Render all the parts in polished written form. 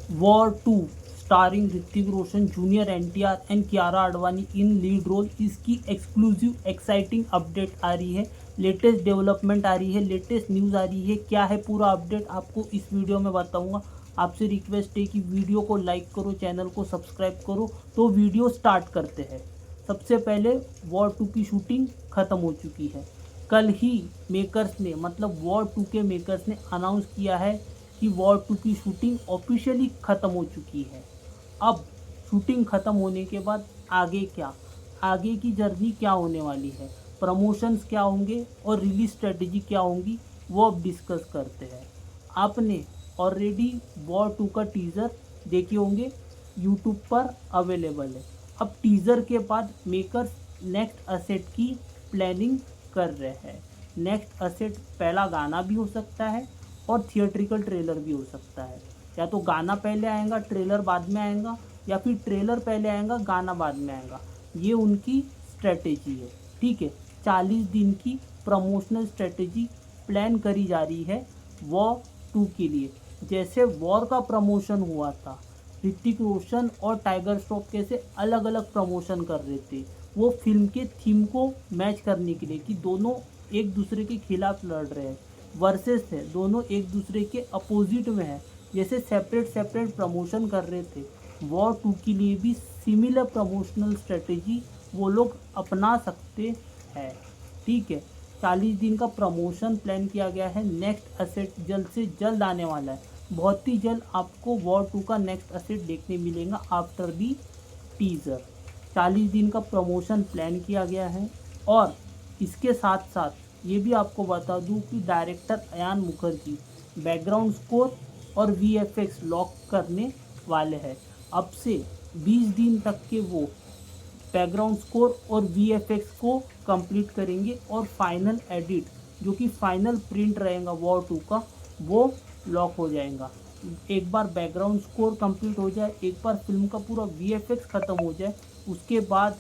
War 2 starring Hrithik Roshan, junior NTR and Kiara Advani in lead role. इसकी exclusive exciting update आ रही है, लेटेस्ट डेवलपमेंट आ रही है, लेटेस्ट न्यूज़ आ रही है। क्या है पूरा अपडेट आपको इस वीडियो में बताऊंगा। आपसे रिक्वेस्ट है कि वीडियो को लाइक करो, चैनल को सब्सक्राइब करो। तो वीडियो स्टार्ट करते हैं। सबसे पहले वॉर 2 की शूटिंग ख़त्म हो चुकी है। कल ही मेकर्स ने, मतलब वॉर 2 के मेकर्स ने अनाउंस किया है कि वॉर 2 की शूटिंग ऑफिशियली ख़त्म हो चुकी है। अब शूटिंग ख़त्म होने के बाद आगे क्या, आगे की जर्नी क्या होने वाली है, प्रमोशंस क्या होंगे और रिलीज स्ट्रेटजी क्या होंगी, वो अब डिस्कस करते हैं। आपने ऑलरेडी वॉर 2 का टीज़र देखे होंगे, यूट्यूब पर अवेलेबल है। अब टीज़र के बाद मेकर्स नेक्स्ट असेट की प्लानिंग कर रहे हैं। नेक्स्ट असेट पहला गाना भी हो सकता है और थिएट्रिकल ट्रेलर भी हो सकता है। या तो गाना पहले आएगा, ट्रेलर बाद में आएगा, या फिर ट्रेलर पहले आएगा, गाना बाद में आएगा। ये उनकी स्ट्रेटेजी है। ठीक है, 40 दिन की प्रमोशनल स्ट्रेटेजी प्लान करी जा रही है वॉर 2 के लिए। जैसे वॉर का प्रमोशन हुआ था, ऋतिक रोशन और टाइगर श्रॉफ कैसे अलग अलग प्रमोशन कर रहे थे, वो फिल्म के थीम को मैच करने के लिए कि दोनों एक दूसरे के खिलाफ लड़ रहे हैं, वर्सेस है, दोनों एक दूसरे के अपोजिट में है, जैसे सेपरेट सेपरेट प्रमोशन कर रहे थे। वॉर 2 के लिए भी सिमिलर प्रमोशनल स्ट्रेटेजी वो लोग अपना सकते हैं। ठीक है, 40 दिन का प्रमोशन प्लान किया गया है। नेक्स्ट असेट जल्द से जल्द आने वाला है। बहुत ही जल्द आपको वॉर 2 का नेक्स्ट असेट देखने मिलेगा आफ्टर दी टीज़र। 40 दिन का प्रमोशन प्लान किया गया है। और इसके साथ साथ ये भी आपको बता दूं कि director Ayan Mukerji background score और वीएफएक्स लॉक करने वाले हैं। अब से 20 दिन तक के वो बैकग्राउंड स्कोर और वीएफएक्स को कंप्लीट करेंगे और फाइनल एडिट, जो कि फाइनल प्रिंट रहेगा वॉर 2 का, वो लॉक हो जाएगा। एक बार बैकग्राउंड स्कोर कंप्लीट हो जाए, एक बार फिल्म का पूरा वीएफएक्स ख़त्म हो जाए, उसके बाद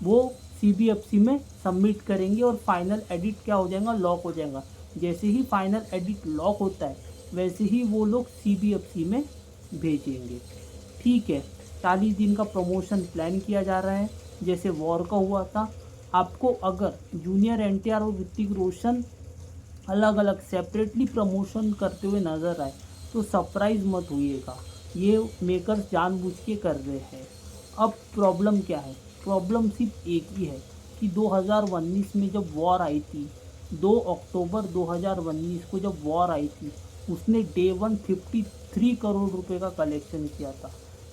वो सीबीएफसी में सबमिट करेंगे और फाइनल एडिट क्या हो जाएगा, लॉक हो जाएगा। जैसे ही फाइनल एडिट लॉक होता है वैसे ही वो लोग सीबीएफसी में भेजेंगे। ठीक है, 40 दिन का प्रमोशन प्लान किया जा रहा है जैसे वॉर का हुआ था। आपको अगर जूनियर एनटीआर और ऋतिक रोशन अलग अलग सेपरेटली प्रमोशन करते हुए नज़र आए तो सरप्राइज मत होइएगा, ये मेकर्स जानबूझ के कर रहे हैं। अब प्रॉब्लम क्या है, प्रॉब्लम सिर्फ एक ही है कि 2019 में जब वॉर आई थी, 2 अक्टूबर 2019 को जब वॉर आई थी, उसने डे 1 53 करोड़ रुपए का कलेक्शन किया था।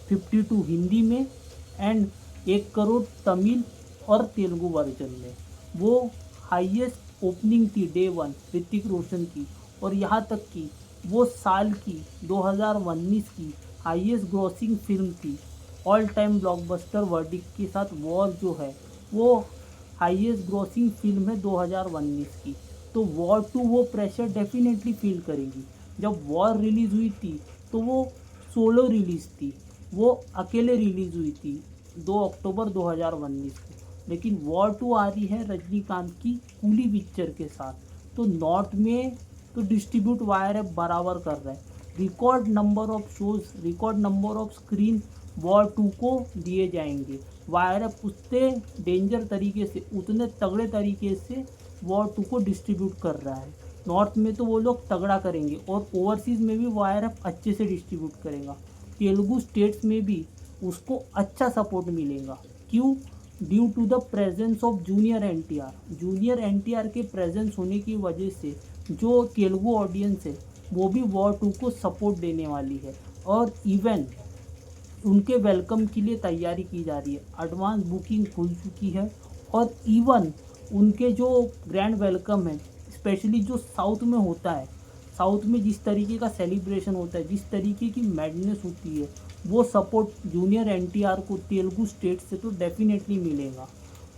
52 हिंदी में एंड 1 करोड़ तमिल और तेलुगु वर्जन में। वो हाईएस्ट ओपनिंग थी डे 1 ऋतिक रोशन की, और यहाँ तक कि वो साल की 2019 की हाईएस्ट ग्रॉसिंग फिल्म थी। ऑल टाइम ब्लॉकबस्टर वर्डिक्ट के साथ वॉर जो है वो हाईएस्ट ग्रॉसिंग फिल्म है 2019 की। तो वॉर 2 वो प्रेशर डेफिनेटली फील करेगी। जब वॉर रिलीज़ हुई थी तो वो सोलो रिलीज़ थी, वो अकेले रिलीज़ हुई थी 2 अक्टूबर 2019 को। लेकिन वॉर 2 आ रही है रजनीकांत की कूली पिक्चर के साथ, तो नॉर्थ में तो डिस्ट्रीब्यूट वायर ऐप बराबर कर रहा है। Record number of shows, record number of screen war 2 को दिए जाएंगे। वायर ऐप उतने डेंजर तरीके से, उतने तगड़े तरीके से वॉर 2 को डिस्ट्रीब्यूट कर रहा है। नॉर्थ में तो वो लोग तगड़ा करेंगे और ओवरसीज़ में भी वायर ऐप अच्छे से डिस्ट्रीब्यूट करेगा। तेलुगु स्टेट्स में भी उसको अच्छा सपोर्ट मिलेगा। क्यों? Due to the presence of junior NTR. Junior NTR के प्रेजेंस होने की वजह से जो तेलुगु ऑडियंस है वो भी वॉर 2 को सपोर्ट देने वाली है, और इवन उनके वेलकम के लिए तैयारी की जा रही है। एडवांस बुकिंग खुल चुकी है, और इवन उनके जो ग्रैंड वेलकम है, स्पेशली जो साउथ में होता है, साउथ में जिस तरीके का सेलिब्रेशन होता है, जिस तरीके की मैडनेस होती है, वो सपोर्ट जूनियर एनटीआर को तेलुगु स्टेट से तो डेफिनेटली मिलेगा।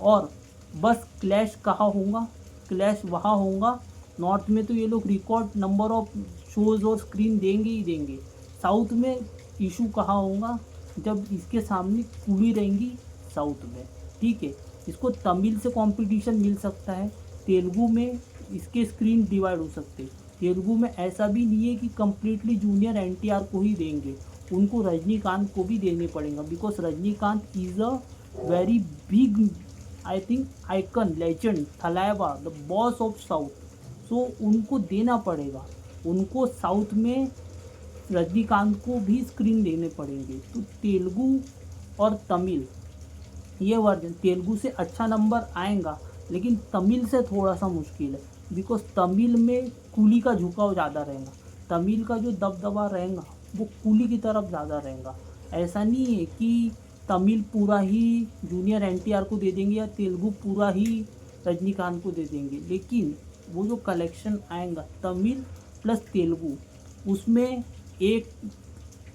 और बस क्लैश कहाँ होगा, क्लैश वहाँ होगा नॉर्थ में, तो ये लोग रिकॉर्ड नंबर ऑफ शोज़ और स्क्रीन देंगे ही देंगे। साउथ में इशू कहाँ होगा, जब इसके सामने कुली रहेंगी साउथ में। ठीक है, इसको तमिल से कंपटीशन मिल सकता है, तेलुगु में इसके स्क्रीन डिवाइड हो सकते हैं। तेलुगु में ऐसा भी नहीं है कि कम्प्लीटली जूनियर एनटीआर को ही देंगे, उनको रजनीकांत को भी देने पड़ेगा, because Rajinikanth is a very big, I think, icon, legend, Thalaiva, the boss of south. So उनको देना पड़ेगा, उनको साउथ में रजनीकांत को भी स्क्रीन देने पड़ेंगे। तो तेलुगु और तमिल, ये वर्जन तेलुगु से अच्छा नंबर आएगा, लेकिन तमिल से थोड़ा सा मुश्किल है, बिकॉज तमिल में कूली का झुकाव ज़्यादा रहेगा, तमिल का जो दबदबा रहेगा वो कूली की तरफ ज़्यादा रहेगा। ऐसा नहीं है कि तमिल पूरा ही जूनियर एनटीआर को दे देंगे या तेलुगु पूरा ही रजनीकांत को दे देंगे, लेकिन वो जो कलेक्शन आएगा तमिल प्लस तेलुगु, उसमें एक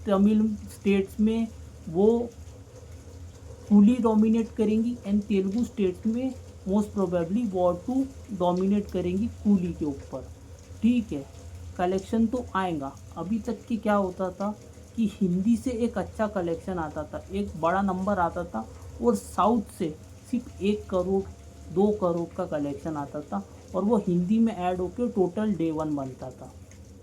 तमिल स्टेट्स में वो कूली डोमिनेट करेंगी एंड तेलुगु स्टेट्स में most probably War two dominate करेंगी कूली के ऊपर। ठीक है, कलेक्शन तो आएगा। अभी तक की क्या होता था कि हिंदी से एक अच्छा कलेक्शन आता था, एक बड़ा नंबर आता था, और साउथ से सिर्फ 1 करोड़ 2 करोड़ का कलेक्शन आता था, और वो हिंदी में ऐड होकर टोटल डे 1 बनता था।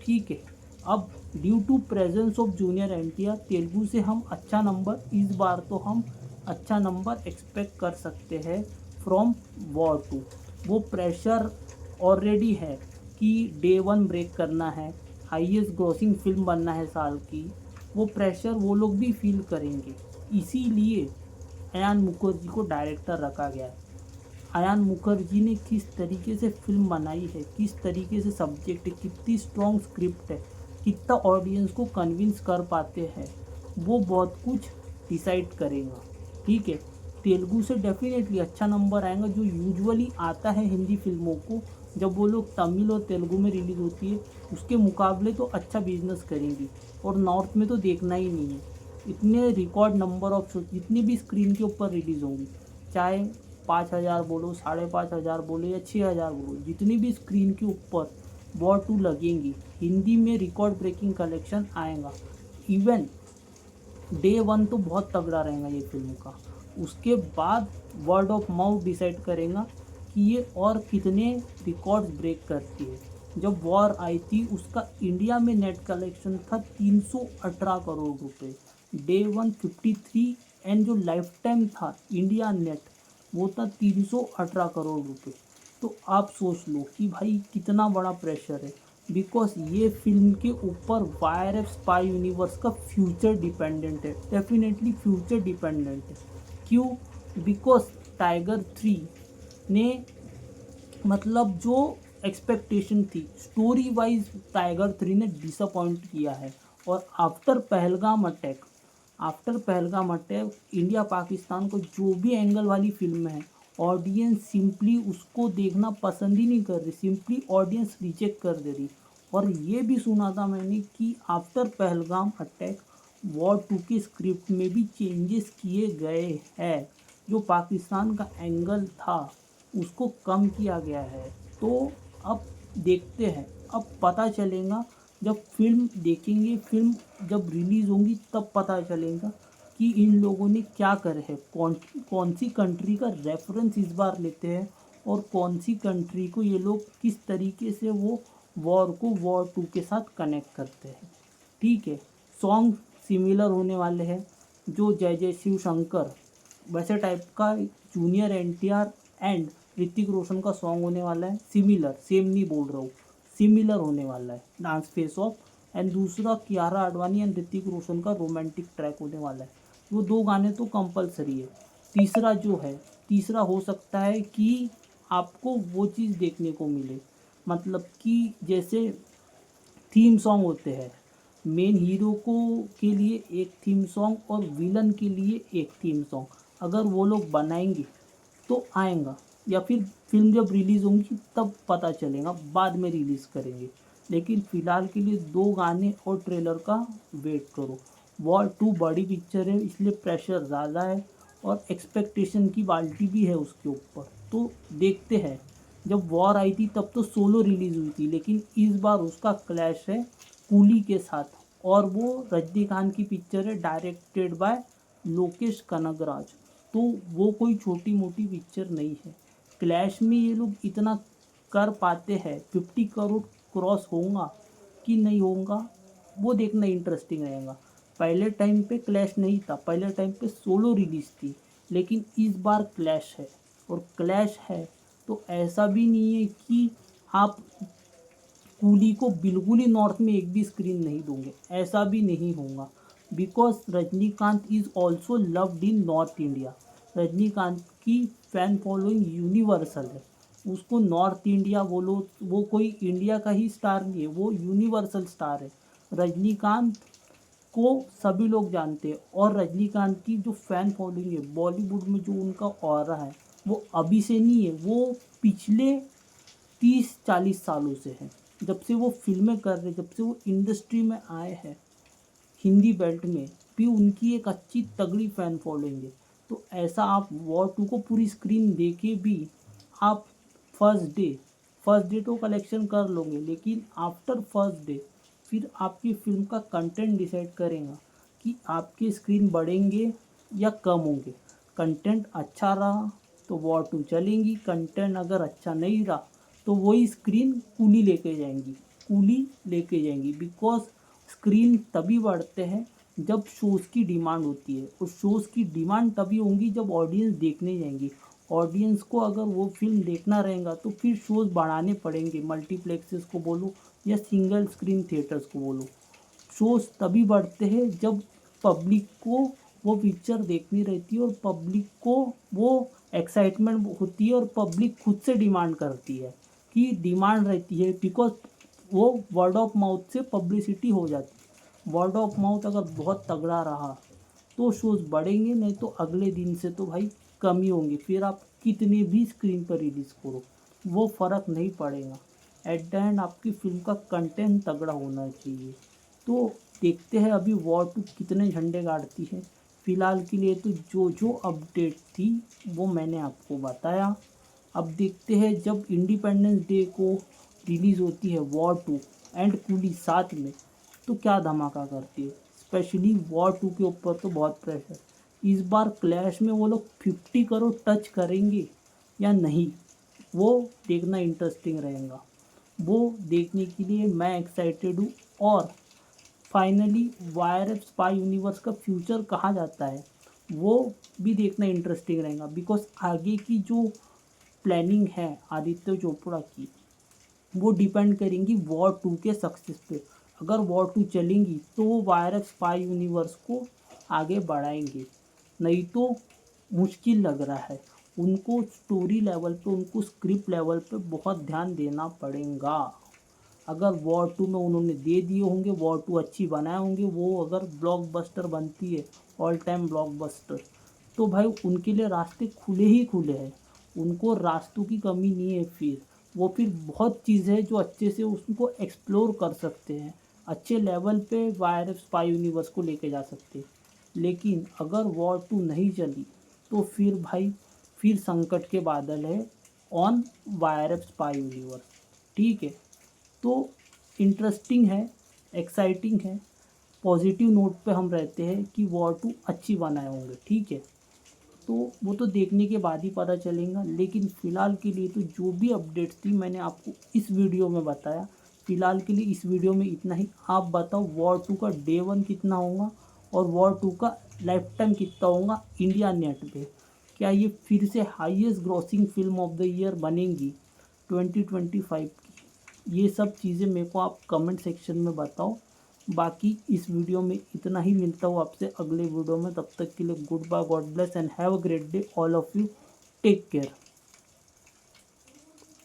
ठीक है, अब due to presence of junior NTR Telugu से हम अच्छा नंबर, इस बार तो हम अच्छा नंबर एक्सपेक्ट कर सकते हैं फ्रॉम वॉर 2। वो प्रेशर ऑलरेडी है कि डे 1 ब्रेक करना है, हाईएस्ट ग्रॉसिंग फिल्म बनना है साल की, वो प्रेशर वो लोग भी फील करेंगे। इसीलिए अयान मुखर्जी को डायरेक्टर रखा गया है। अयान मुखर्जी ने किस तरीके से फिल्म बनाई है, किस तरीके से सब्जेक्ट है, कितनी स्ट्रॉन्ग स्क्रिप्ट है, कितना ऑडियंस को कन्विंस कर पाते हैं, वो बहुत कुछ डिसाइड करेगा। ठीक है, तेलुगु से डेफिनेटली अच्छा नंबर आएगा, जो यूजुअली आता है हिंदी फिल्मों को जब वो लोग तमिल और तेलुगु में रिलीज़ होती है, उसके मुकाबले तो अच्छा बिजनेस करेंगी। और नॉर्थ में तो देखना ही नहीं है, इतने रिकॉर्ड नंबर ऑफ शो जितनी भी स्क्रीन के ऊपर रिलीज़ होंगी, चाहे 5,000 बोलो, 5,500 बोलो या 6,000 बोलो, जितनी भी स्क्रीन के ऊपर वॉर 2 लगेंगी, हिंदी में रिकॉर्ड ब्रेकिंग कलेक्शन आएगा। इवन डे 1 तो बहुत तगड़ा रहेगा ये फिल्म का, उसके बाद वर्ड ऑफ माउथ डिसाइड करेगा कि ये और कितने रिकॉर्ड्स ब्रेक करती है। जब वॉर आई थी उसका इंडिया में नेट कलेक्शन था 318 करोड़ रुपए, डे 1 53, एंड जो लाइफ टाइम था इंडिया नेट वो था 318 करोड़ रुपए। तो आप सोच लो कि भाई कितना बड़ा प्रेशर है, बिकॉज ये फिल्म के ऊपर वाईआरएफ स्पाई यूनिवर्स का फ्यूचर डिपेंडेंट है, डेफिनेटली फ्यूचर डिपेंडेंट है। क्यों? बिकॉज टाइगर 3 ने, मतलब जो एक्सपेक्टेशन थी स्टोरी वाइज, टाइगर 3 ने डिसअपॉइंट किया है। और after Pahalgam attack India Pakistan को जो भी एंगल वाली फिल्म है, ऑडियंस सिंपली उसको देखना पसंद ही नहीं कर रही, सिंपली ऑडियंस रिजेक्ट कर दे रही। और ये भी सुना था मैंने कि आफ्टर पहलगाम अटैक वॉर 2 की स्क्रिप्ट में भी चेंजेस किए गए हैं, जो पाकिस्तान का एंगल था उसको कम किया गया है। तो अब देखते हैं, अब पता चलेगा जब फिल्म देखेंगे, फिल्म जब रिलीज़ होंगी तब पता चलेगा कि इन लोगों ने क्या करे है, कौन कौन सी कंट्री का रेफरेंस इस बार लेते हैं, और कौन सी कंट्री को ये लोग किस तरीके से वो वॉर को वॉर 2 के साथ कनेक्ट करते हैं। ठीक है, सॉन्ग सिमिलर होने वाले हैं, जो जय जय शिव शंकर वैसे टाइप का junior NTR and Hrithik Roshan का सॉन्ग होने वाला है। सिमिलर, सेम नहीं बोल रहा हूँ, सिमिलर होने वाला है, डांस फेस ऑफ। एंड दूसरा कियारा आडवाणी एंड ऋतिक रोशन का रोमांटिक ट्रैक होने वाला है। वो 2 गाने तो कंपलसरी है। तीसरा हो सकता है कि आपको वो चीज़ देखने को मिले, मतलब कि जैसे थीम सॉन्ग होते हैं, मेन हीरो को के लिए एक थीम सॉन्ग और विलन के लिए एक थीम सॉन्ग, अगर वो लोग बनाएंगे तो आएगा, या फिर फिल्म जब रिलीज़ होंगी तब पता चलेगा, बाद में रिलीज़ करेंगे। लेकिन फ़िलहाल के लिए 2 गाने और ट्रेलर का वेट करो। वॉर 2 बड़ी पिक्चर है, इसलिए प्रेशर ज़्यादा है और एक्सपेक्टेशन की बाल्टी भी है उसके ऊपर। तो देखते हैं, जब वॉर आई थी तब तो सोलो रिलीज़ हुई थी, लेकिन इस बार उसका क्लैश है कूली के साथ, और वो रजनीकांत की पिक्चर है, डायरेक्टेड बाय लोकेश कनगराज। तो वो कोई छोटी मोटी पिक्चर नहीं है। क्लैश में ये लोग इतना कर पाते हैं, 50 करोड़ क्रॉस होगा कि नहीं होगा वो देखना इंटरेस्टिंग रहेगा। पहले टाइम पे क्लैश नहीं था, पहले टाइम पे सोलो रिलीज थी, लेकिन इस बार क्लैश है। और क्लैश है तो ऐसा भी नहीं है कि आप कूली को बिल्कुल ही नॉर्थ में एक भी स्क्रीन नहीं दोगे, ऐसा भी नहीं होगा। Because Rajinikanth is also loved in north India. Rajinikanth की फ़ैन फॉलोइंग यूनिवर्सल है। उसको नॉर्थ इंडिया बोलो, वो कोई इंडिया का ही स्टार नहीं है, वो यूनिवर्सल स्टार है। रजनीकांत को सभी लोग जानते हैं। और रजनीकांत की जो फ़ैन फॉलोइंग है बॉलीवुड में, जो उनका ऑरा है, वो अभी से नहीं है, वो पिछले 30-40 सालों से है। जब से वो फिल्में कर रहे, जब से वो इंडस्ट्री में आए हैं, हिंदी बेल्ट में भी उनकी एक अच्छी तगड़ी फ़ैन फॉलोइंग है। तो ऐसा आप वॉर 2 को पूरी स्क्रीन दे के भी आप फर्स्ट डे तो कलेक्शन कर लोगे, लेकिन आफ्टर फर्स्ट डे फिर आपकी फ़िल्म का कंटेंट डिसाइड करेगा कि आपके स्क्रीन बढ़ेंगे या कम होंगे। कंटेंट अच्छा रहा तो वॉर 2 चलेंगी, कंटेंट अगर अच्छा नहीं रहा तो वही स्क्रीन कूली लेके जाएंगी। बिकॉज स्क्रीन तभी बढ़ते हैं जब शोज़ की डिमांड होती है, और शोज़ की डिमांड तभी होंगी जब ऑडियंस देखने जाएंगी। ऑडियंस को अगर वो फिल्म देखना रहेगा तो फिर शोज़ बढ़ाने पड़ेंगे, मल्टीप्लेक्सेस को बोलो या सिंगल स्क्रीन थिएटर्स को बोलो। शोज़ तभी बढ़ते हैं जब पब्लिक को वो पिक्चर देखनी रहती है, और पब्लिक को वो एक्साइटमेंट होती है, और पब्लिक खुद से डिमांड करती है कि डिमांड रहती है। बिकॉज वो वर्ड ऑफ माउथ से पब्लिसिटी हो जाती है। वर्ड ऑफ माउथ अगर बहुत तगड़ा रहा तो शोज़ बढ़ेंगे, नहीं तो अगले दिन से तो भाई कम ही होंगे। फिर आप कितने भी स्क्रीन पर रिलीज़ करो, वो फ़र्क नहीं पड़ेगा। एट द एंड आपकी फ़िल्म का कंटेंट तगड़ा होना चाहिए। तो देखते हैं अभी वॉर 2 कितने झंडे गाड़ती है। फ़िलहाल के लिए तो जो जो अपडेट थी वो मैंने आपको बताया। अब देखते हैं जब इंडिपेंडेंस डे को रिलीज़ होती है वॉर 2 एंड कूली साथ में, तो क्या धमाका करती है। स्पेशली वॉर 2 के ऊपर तो बहुत प्रेशर। इस बार क्लैश में वो लोग 50 करोड़ टच करेंगे या नहीं, वो देखना इंटरेस्टिंग रहेगा। वो देखने के लिए मैं एक्साइटेड हूँ। और फाइनली वायर स्पाई यूनिवर्स का फ्यूचर कहाँ जाता है वो भी देखना इंटरेस्टिंग रहेगा। बिकॉज आगे की जो प्लानिंग है आदित्य चोपड़ा की, वो डिपेंड करेंगी वॉर 2 के सक्सेस पे। अगर वॉर 2 चलेंगी तो वो वायर स्पाई यूनिवर्स को आगे बढ़ाएंगे, नहीं तो मुश्किल लग रहा है। उनको स्टोरी लेवल पे, उनको स्क्रिप्ट लेवल पे बहुत ध्यान देना पड़ेगा। अगर वॉर 2 में उन्होंने दे दिए होंगे, वॉर 2 अच्छी बनाए होंगे, वो अगर ब्लॉकबस्टर बनती है, ऑल टाइम ब्लॉकबस्टर, तो भाई उनके लिए रास्ते खुले ही खुले हैं। उनको रास्तों की कमी नहीं है। फिर वो फिर बहुत चीज़ें हैं जो अच्छे से उसको एक्सप्लोर कर सकते हैं, अच्छे लेवल पे वायर स्पाई यूनिवर्स को लेके जा सकते हैं। लेकिन अगर वॉर 2 नहीं चली तो फिर भाई फिर संकट के बादल है ऑन वायर स्पाई यूनिवर्स। ठीक है, तो इंटरेस्टिंग है, एक्साइटिंग है, पॉजिटिव नोट पे हम रहते हैं कि वॉर 2 अच्छी बनाए होंगे। ठीक है, तो वो तो देखने के बाद ही पता चलेगा। लेकिन फ़िलहाल के लिए तो जो भी अपडेट्स थी मैंने आपको इस वीडियो में बताया। फ़िलहाल के लिए इस वीडियो में इतना ही। आप बताओ वॉर 2 का डे 1 कितना होगा और वॉर 2 का लाइफ टाइम कितना होगा इंडिया नेट पे। क्या ये फिर से highest grossing film of the year बनेंगी 2025 की। ये सब चीज़ें मेरे को आप कमेंट सेक्शन में बताओ। बाकी इस वीडियो में इतना ही। मिलता हूँ आपसे अगले वीडियो में। तब तक के लिए good bye, God bless and have a great day all of you. Take care.